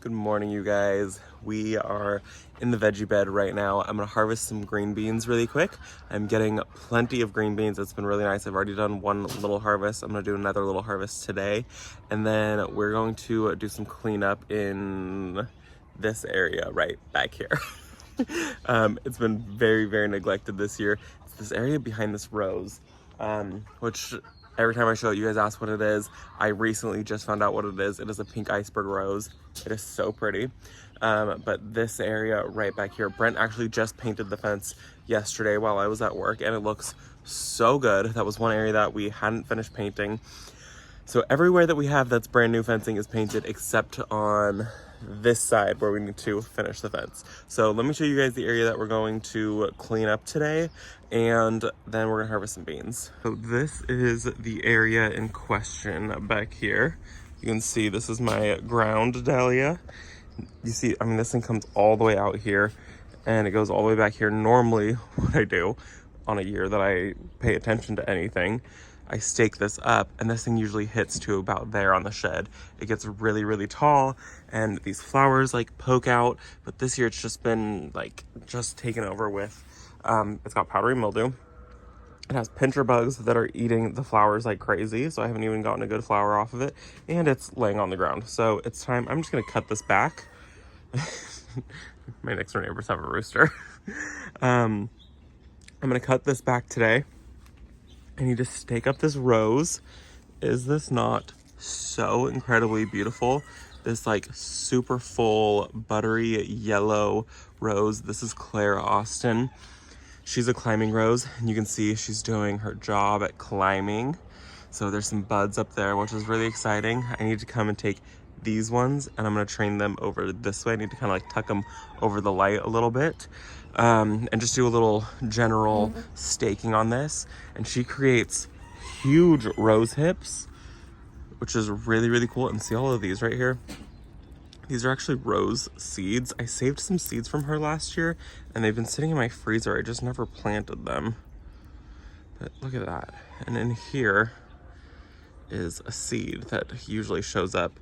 Good morning, you guys. We are in the veggie bed right now. I'm gonna harvest some green beans really quick. I'm getting plenty of green beans. It's been really nice. I've already done one little harvest. I'm gonna do another little harvest today. And then we're going to do some cleanup in this area right back here. It's been very, very neglected this year. It's this area behind this rose, which every time I show it, you guys ask what it is. I recently just found out what it is. It is a pink iceberg rose. It is so pretty. But this area right back here, Brent actually just painted the fence yesterday while I was at work, and it looks so good. That was one area that we hadn't finished painting. So everywhere that we have that's brand new fencing is painted except on this side where we need to finish the fence. So let me show you guys the area that we're going to clean up today, and then we're gonna harvest some beans. So this is the area in question back here. You can see this is my ground dahlia. You see, I mean, this thing comes all the way out here and it goes all the way back here. Normally what I do on a year that I pay attention to anything, I stake this up, and this thing usually hits to about there on the shed. It gets really, really tall, and these flowers like poke out, but this year it's just been like just taken over with, it's got powdery mildew. It has pincher bugs that are eating the flowers like crazy, so I haven't even gotten a good flower off of it, and it's laying on the ground. So it's time. I'm just gonna cut this back. My next door neighbors have a rooster. I'm gonna cut this back today. I need to stake up this rose. Is this not so incredibly beautiful? This like super full buttery yellow rose. This is Claire Austin. She's a climbing rose, and you can see she's doing her job at climbing. So there's some buds up there, which is really exciting. I need to come and take these ones, and I'm gonna train them over this way. I need to kind of like tuck them over the light a little bit, and just do a little general staking on this. And she creates huge rose hips, which is really, really cool. And see all of these right here? These are actually rose seeds. I saved some seeds from her last year, and they've been sitting in my freezer. I just never planted them. But look at that. And in here is a seed that usually shows up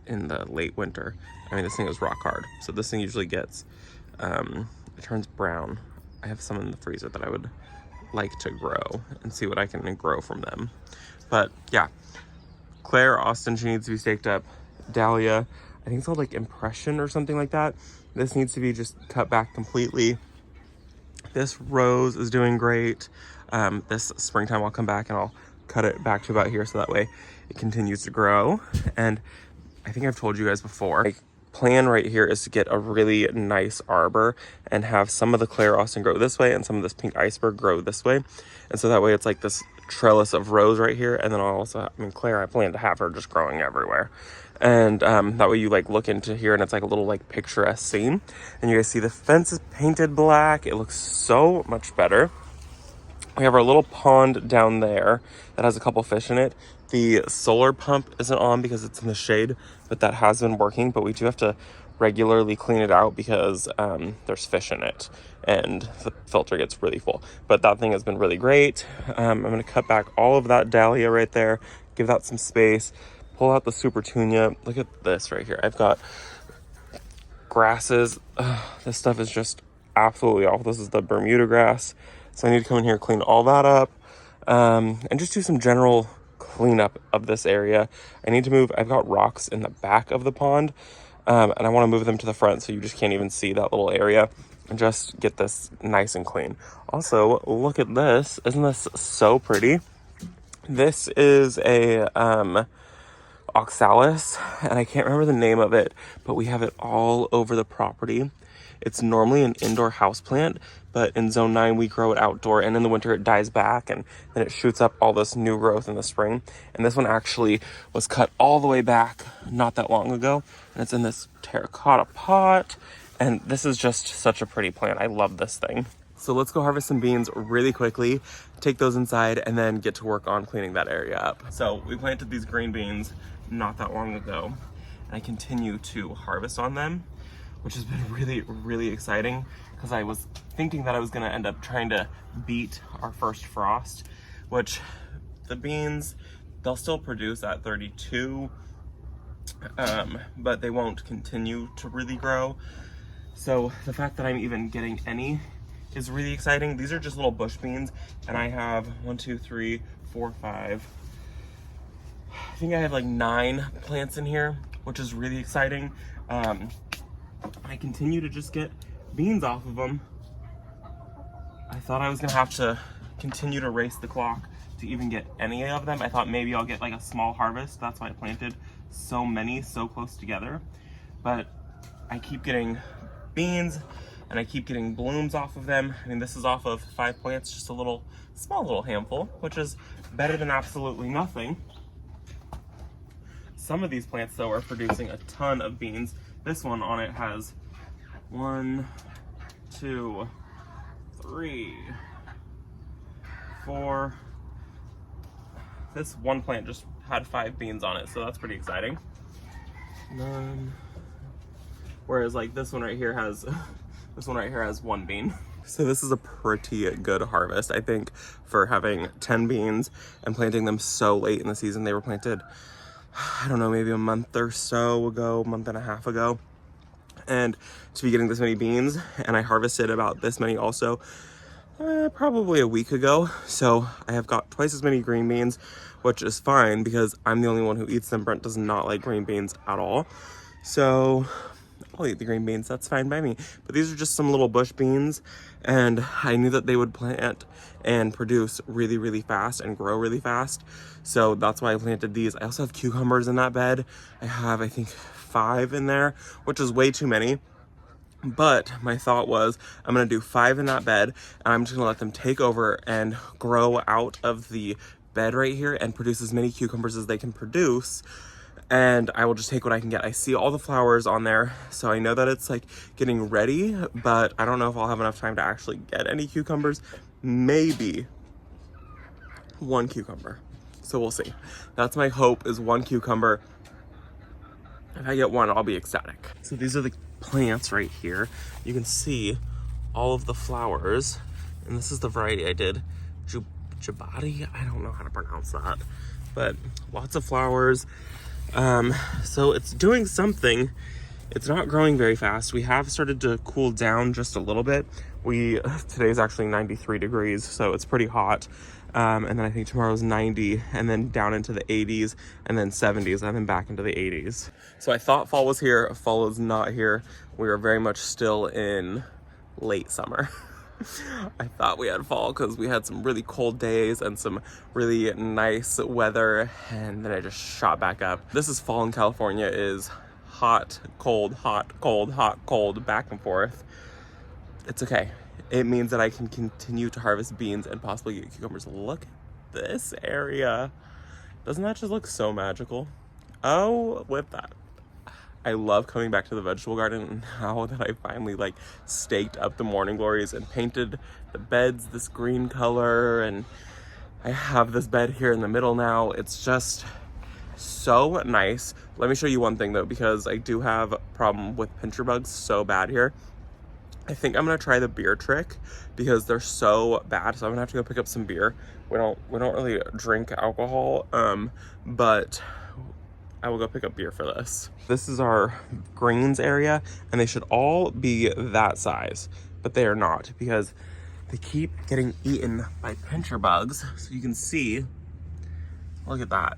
in the late winter. I mean, this thing is rock hard. So this thing usually gets, it turns brown. I have some in the freezer that I would like to grow and see what I can grow from them. But yeah, Claire Austin, she needs to be staked up. Dahlia, I think it's called like Impression or something like that. This needs to be just cut back completely. This rose is doing great. This springtime I'll come back and I'll cut it back to about here so that way it continues to grow. And I think I've told you guys before, my plan right here is to get a really nice arbor and have some of the Claire Austin grow this way and some of this pink iceberg grow this way. And so that way it's like this trellis of rose right here. And then I'll also, I mean, Claire, I plan to have her just growing everywhere. And that way you like look into here and it's like a little like picturesque scene. And you guys see the fence is painted black. It looks so much better. We have our little pond down there that has a couple fish in it. The solar pump isn't on because it's in the shade, but that has been working. But we do have to regularly clean it out because there's fish in it and the filter gets really full. But that thing has been really great. I'm going to cut back all of that dahlia right there, give that some space, pull out the super tunia. Look at this right here. I've got grasses. This stuff is just absolutely awful. This is the Bermuda grass. So I need to come in here, clean all that up, and just do some general cleanup of this area. I need to move, I've got rocks in the back of the pond, and I want to move them to the front so you just can't even see that little area, and just get this nice and clean. Also, look at this. Isn't this so pretty? This is a oxalis, and I can't remember the name of it, but we have it all over the property. It's normally an indoor houseplant, but in zone 9 we grow it outdoor, and in the winter it dies back and then it shoots up all this new growth in the spring. And this one actually was cut all the way back not that long ago, and it's in this terracotta pot, and this is just such a pretty plant. I love this thing. So let's go harvest some beans really quickly, take those inside, and then get to work on cleaning that area up. So we planted these green beans not that long ago, and I continue to harvest on them, which has been really, really exciting because I was thinking that I was gonna end up trying to beat our first frost, which the beans, they'll still produce at 32, but they won't continue to really grow. So the fact that I'm even getting any is really exciting. These are just little bush beans, and I have 1, 2, 3, 4, 5. I think I have like 9 plants in here, which is really exciting. I continue to just get beans off of them. I thought I was gonna have to continue to race the clock to even get any of them. I thought maybe I'll get like a small harvest. That's why I planted so many so close together. But I keep getting beans and I keep getting blooms off of them. I mean, this is off of 5 plants, just a little, small little handful, which is better than absolutely nothing. Some of these plants though are producing a ton of beans. This one on it has 1, 2, 3, 4. This one plant just had 5 beans on it, so that's pretty exciting. Whereas like this one right here has 1 bean. So this is a pretty good harvest, I think, for having 10 beans and planting them so late in the season. They were planted, I don't know, maybe a month or so ago, month and a half ago. And to be getting this many beans, and I harvested about this many also probably a week ago. So I have got twice as many green beans, which is fine because I'm the only one who eats them. Brent does not like green beans at all. So I'll eat the green beans, that's fine by me. But these are just some little bush beans, and I knew that they would plant and produce really, really fast and grow really fast. So that's why I planted these. I also have cucumbers in that bed. I have, I think, 5 in there, which is way too many. But my thought was, I'm gonna do 5 in that bed, and I'm just gonna let them take over and grow out of the bed right here and produce as many cucumbers as they can produce. And I will just take what I can get. I see all the flowers on there, so I know that it's like getting ready, but I don't know if I'll have enough time to actually get any cucumbers. Maybe 1 cucumber. So we'll see. That's my hope, is 1 cucumber. If I get 1, I'll be ecstatic. So these are the plants right here. You can see all of the flowers, and this is the variety I did. Jabati? I don't know how to pronounce that, but lots of flowers. So it's doing something. It's not growing very fast. We have started to cool down just a little bit. Today's actually 93 degrees, so it's pretty hot. And then I think tomorrow's 90, and then down into the 80s, and then 70s, and then back into the 80s. So I thought fall was here. Fall is not here. We are very much still in late summer. I thought we had fall because we had some really cold days and some really nice weather, and then I just shot back up. This is fall in California, is hot, cold, hot, cold, hot, cold, back and forth. It's okay. It means that I can continue to harvest beans and possibly get cucumbers. Look at this area. Doesn't that just look so magical? Oh, with that. I love coming back to the vegetable garden now that I finally like staked up the morning glories and painted the beds this green color, and I have this bed here in the middle now. It's just so nice. Let me show you one thing though, because I do have a problem with pincher bugs so bad here. I think I'm gonna try the beer trick because they're so bad. So I'm gonna have to go pick up some beer. We don't really drink alcohol, but I will go pick up beer for this. This is our greens area, and they should all be that size, but they are not because they keep getting eaten by pincher bugs. So you can see, look at that.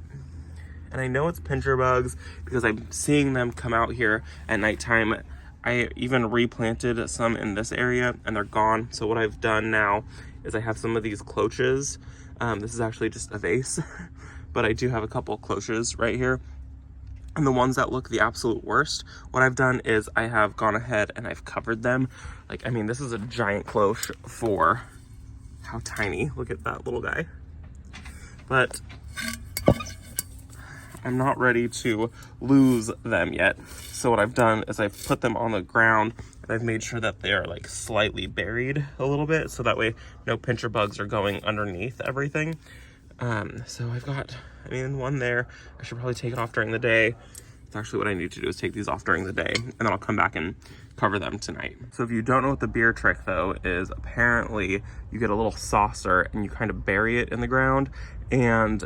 And I know it's pincher bugs because I'm seeing them come out here at nighttime. I even replanted some in this area and they're gone. So what I've done now is I have some of these cloches. This is actually just a vase, but I do have a couple of cloches right here. And the ones that look the absolute worst, what I've done is I have gone ahead and I've covered them. Like, I mean, this is a giant cloche for how tiny. Look at that little guy. But I'm not ready to lose them yet. So what I've done is I've put them on the ground and I've made sure that they are like slightly buried a little bit, so that way no pincher bugs are going underneath everything. So I've got, I mean, one there. I should probably take it off during the day. It's actually what I need to do, is take these off during the day, and then I'll come back and cover them tonight. So if you don't know what the beer trick though is, apparently you get a little saucer and you kind of bury it in the ground, and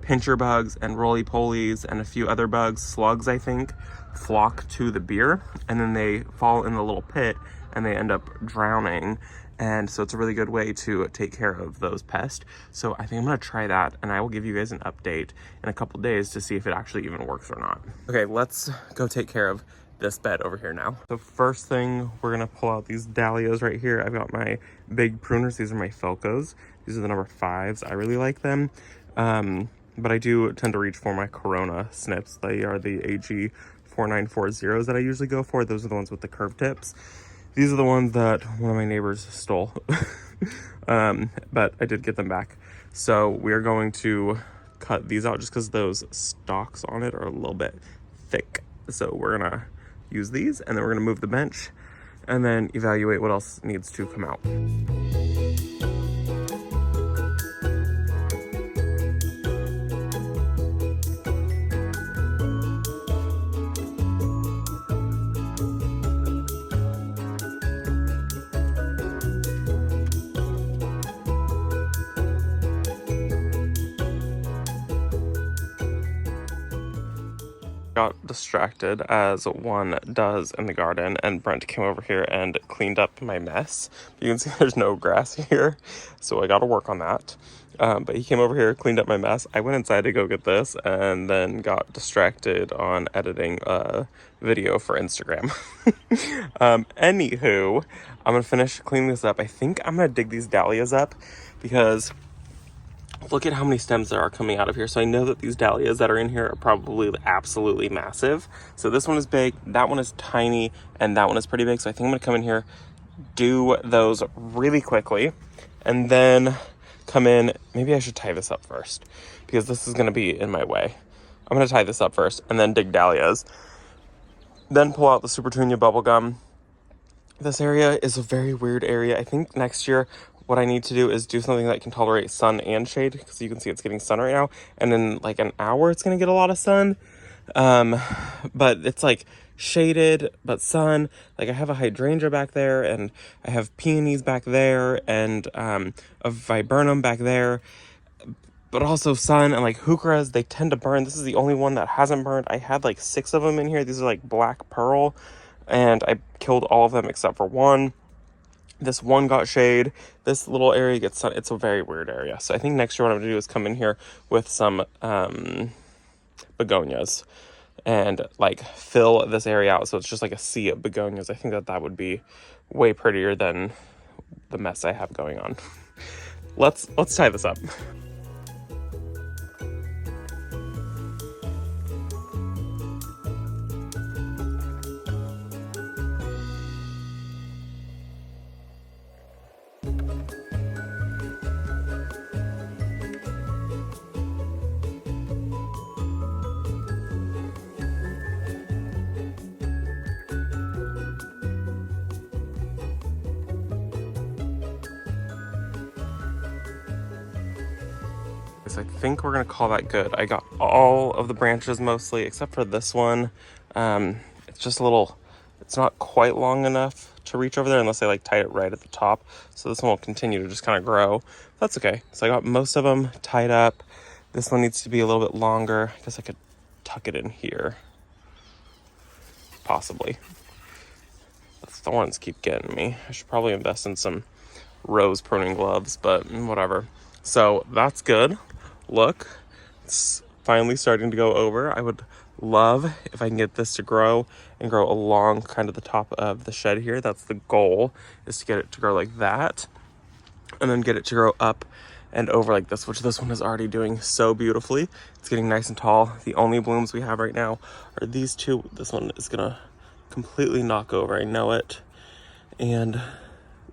pincher bugs and roly-polies and a few other bugs, slugs I think, flock to the beer, and then they fall in the little pit and they end up drowning. And so it's a really good way to take care of those pests. So I think I'm gonna try that, and I will give you guys an update in a couple days to see if it actually even works or not. Okay, let's go take care of this bed over here now. So first thing, we're gonna pull out these dahlias right here. I've got my big pruners. These are my Felcos. These are the number 5s. I really like them. But I do tend to reach for my Corona snips. They are the AG 4940s that I usually go for. Those are the ones with the curved tips. These are the ones that one of my neighbors stole, but I did get them back. So we're going to cut these out just because those stalks on it are a little bit thick. So we're gonna use these, and then we're gonna move the bench and then evaluate what else needs to come out. Got distracted as one does in the garden, and Brent came over here and cleaned up my mess. You can see there's no grass here, so I got to work on that. But he came over here, cleaned up my mess. I went inside to go get this and then got distracted on editing a video for Instagram. Anywho, I'm gonna finish cleaning this up. I think I'm gonna dig these dahlias up because look at how many stems there are coming out of here. So I know that these dahlias that are in here are probably absolutely massive. So this one is big, that one is tiny, and that one is pretty big. So I think I'm gonna come in here, do those really quickly, and then come in. Maybe I should tie this up first because this is gonna be in my way. I'm gonna tie this up first and then dig dahlias. Then pull out the Super Tunia bubblegum. This area is a very weird area. I think next year, what I need to do is do something that can tolerate sun and shade, because you can see it's getting sun right now, and in like an hour it's gonna get a lot of sun. But it's like shaded but sun. Like I have a hydrangea back there, and I have peonies back there, and a viburnum back there, but also sun. And like heucheras, they tend to burn. This is the only one that hasn't burned. I had like 6 of them in here. These are like black pearl, and I killed all of them except for one. This one got shade. This little area gets sun. It's a very weird area. So I think next year what I'm gonna do is come in here with some begonias and like fill this area out so it's just like a sea of begonias. I think that that would be way prettier than the mess I have going on. Let's tie this up. I think we're gonna call that good. I got all of the branches mostly, except for this one. It's just a little, it's not quite long enough to reach over there unless I like tie it right at the top. So this one will continue to just kind of grow. That's okay. So I got most of them tied up. This one needs to be a little bit longer. I guess I could tuck it in here, possibly. The thorns keep getting me. I should probably invest in some rose pruning gloves, but whatever. So that's good. Look, it's finally starting to go over. I would love if I can get this to grow and grow along kind of the top of the shed here. That's the goal, is to get it to grow like that, and then get it to grow up and over like this, which this one is already doing so beautifully. It's getting nice and tall. The only blooms we have right now are these two. This one is gonna completely knock over, I know it. And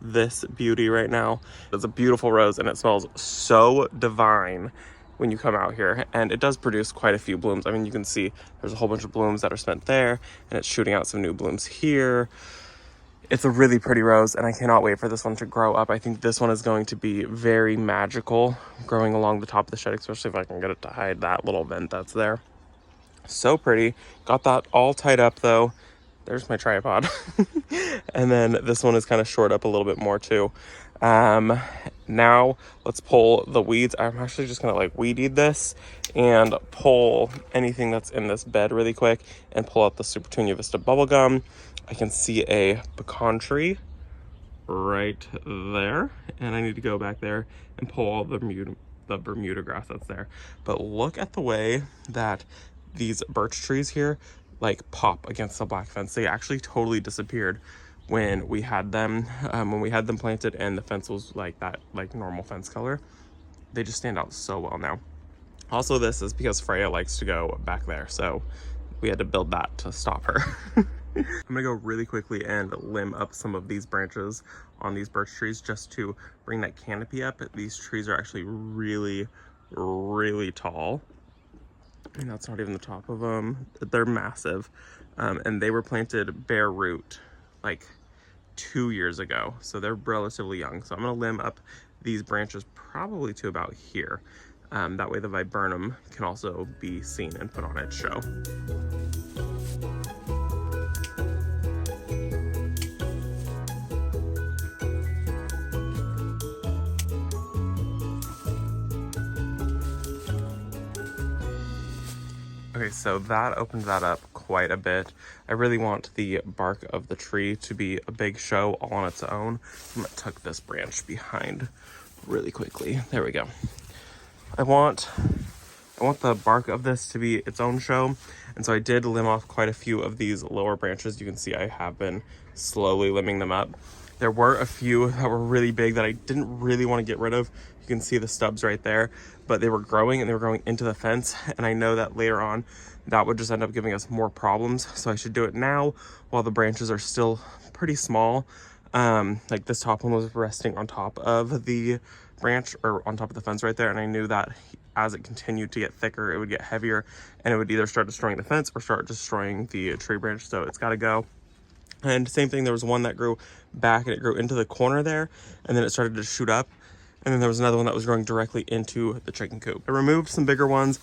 this beauty right now is a beautiful rose, and it smells so divine when you come out here, and it does produce quite a few blooms. I mean, you can see there's a whole bunch of blooms that are spent there, and it's shooting out some new blooms here. It's a really pretty rose, and I cannot wait for this one to grow up. I think this one is going to be very magical growing along the top of the shed, especially if I can get it to hide that little vent that's there. So pretty. Got that all tied up though. There's my tripod. And then this one is kind of short up a little bit more too. Now let's pull the weeds. I'm actually just gonna like weed eat this and pull anything that's in this bed really quick and pull out the Super Tunia Vista bubblegum. I can see a pecan tree right there, and I need to go back there and pull all the Bermuda grass that's there. But look at the way that these birch trees here like pop against the black fence. They actually totally disappeared when we had them planted and the fence was like that, like normal fence color. They just stand out so well now. Also, this is because Freya likes to go back there, so we had to build that to stop her. I'm gonna go really quickly and limb up some of these branches on these birch trees just to bring that canopy up. These trees are actually really, really tall. And that's not even the top of them. They're massive. And they were planted bare root like 2 years ago. So they're relatively young. So I'm gonna limb up these branches probably to about here. That way the viburnum can also be seen and put on its show. Okay, so that opened that up quite a bit. I really want the bark of the tree to be a big show all on its own. I'm gonna tuck this branch behind really quickly. There we go. I want the bark of this to be its own show. And so I did limb off quite a few of these lower branches. You can see I have been slowly limbing them up. There were a few that were really big that I didn't really want to get rid of. You can see the stubs right there, but they were growing and they were growing into the fence. And I know that later on that would just end up giving us more problems. So I should do it now while the branches are still pretty small. Like this top one was resting on top of the branch or on top of the fence right there. And I knew that as it continued to get thicker, it would get heavier and it would either start destroying the fence or start destroying the tree branch. So it's got to go. And same thing, there was one that grew back and it grew into the corner there and then it started to shoot up. And then there was another one that was growing directly into the chicken coop. I removed some bigger ones.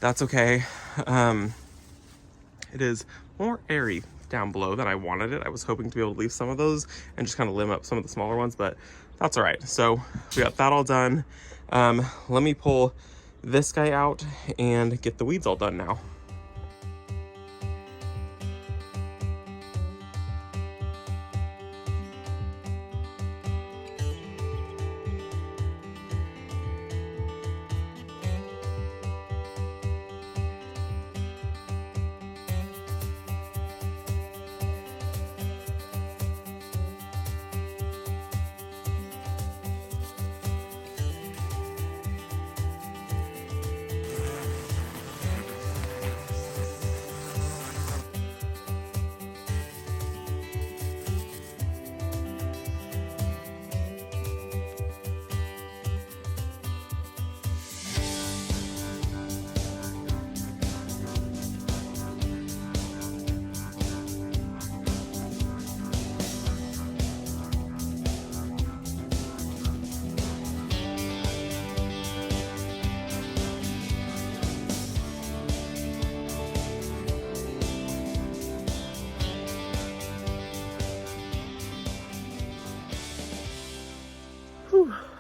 That's okay. It is more airy down below than I wanted it. I was hoping to be able to leave some of those and just kind of limb up some of the smaller ones, but that's all right. So we got that all done. Let me pull this guy out and get the weeds all done now.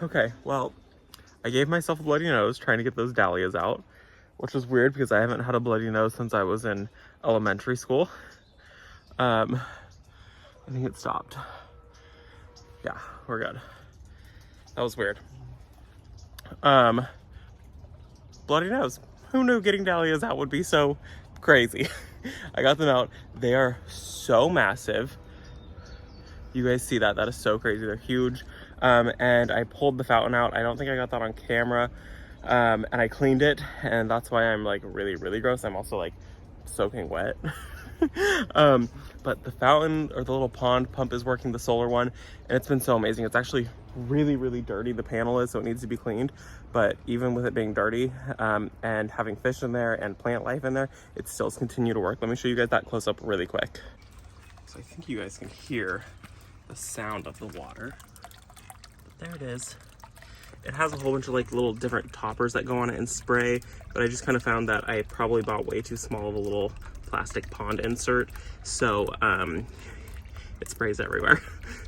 Okay, well, I gave myself a bloody nose trying to get those dahlias out, which was weird because I haven't had a bloody nose since I was in elementary school. I think it stopped. Yeah, we're good. That was weird. Bloody nose. Who knew getting dahlias out would be so crazy? I got them out. They are so massive. You guys see that? That is so crazy. They're huge. And I pulled the fountain out. I don't think I got that on camera. And I cleaned it, and that's why I'm like really, really gross. I'm also like soaking wet. But the fountain or the little pond pump is working, the solar one, and it's been so amazing. It's actually really, really dirty. The panel is, so it needs to be cleaned. But even with it being dirty, and having fish in there and plant life in there, it still continues to work. Let me show you guys that close up really quick. So I think you guys can hear the sound of the water. But there it is. It has a whole bunch of like little different toppers that go on it and spray, but I just kind of found that I probably bought way too small of a little plastic pond insert. So it sprays everywhere.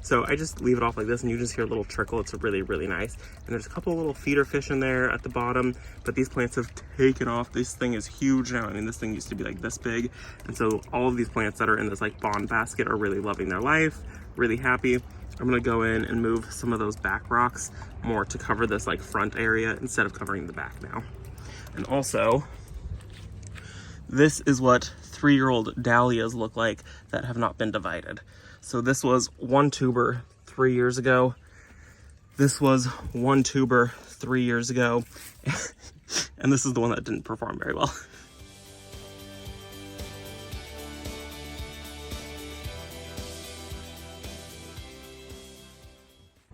So I just leave it off like this and you just hear a little trickle. It's really, really nice. And there's a couple of little feeder fish in there at the bottom, but these plants have taken off. This thing is huge now. I mean, this thing used to be like this big. And so all of these plants that are in this like bond basket are really loving their life, really happy. I'm gonna go in and move some of those back rocks more to cover this like front area instead of covering the back now. And also, this is what 3-year-old dahlias look like that have not been divided. So this was one tuber 3 years ago. This was one tuber 3 years ago. And this is the one that didn't perform very well.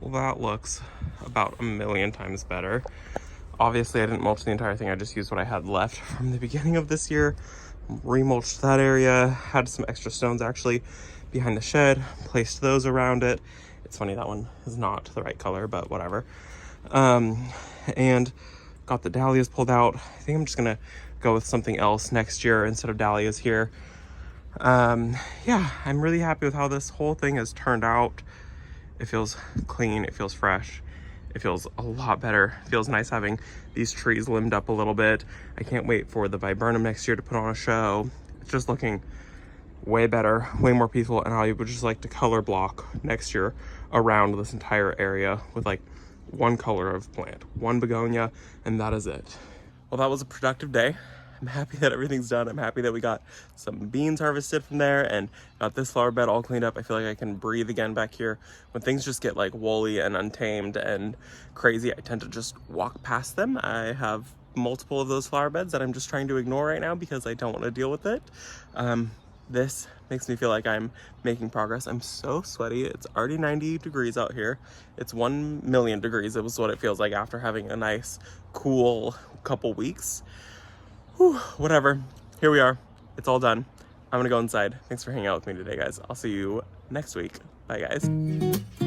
Well, that looks about a million times better. Obviously, I didn't mulch the entire thing. I just used what I had left from the beginning of this year. Remulched that area, had some extra stones actually behind the shed, placed those around it. It's funny, that one is not the right color, but whatever. And got the dahlias pulled out. I think I'm just gonna go with something else next year instead of dahlias here. Yeah, I'm really happy with how this whole thing has turned out. It feels clean, it feels fresh. It feels a lot better. It feels nice having these trees limbed up a little bit. I can't wait for the viburnum next year to put on a show. It's just looking way better, way more peaceful, and I would just like to color block next year around this entire area with like one color of plant, one begonia, and that is it. Well, that was a productive day. I'm happy that everything's done. I'm happy that we got some beans harvested from there and got this flower bed all cleaned up. I feel like I can breathe again back here. When things just get like woolly and untamed and crazy, I tend to just walk past them. I have multiple of those flower beds that I'm just trying to ignore right now because I don't want to deal with it. This makes me feel like I'm making progress. I'm so sweaty. It's already 90 degrees out here. It's 1 million degrees. It was what it feels like after having a nice, cool couple weeks. Whew, whatever. Here we are. It's all done. I'm gonna go inside. Thanks for hanging out with me today, guys. I'll see you next week. Bye, guys.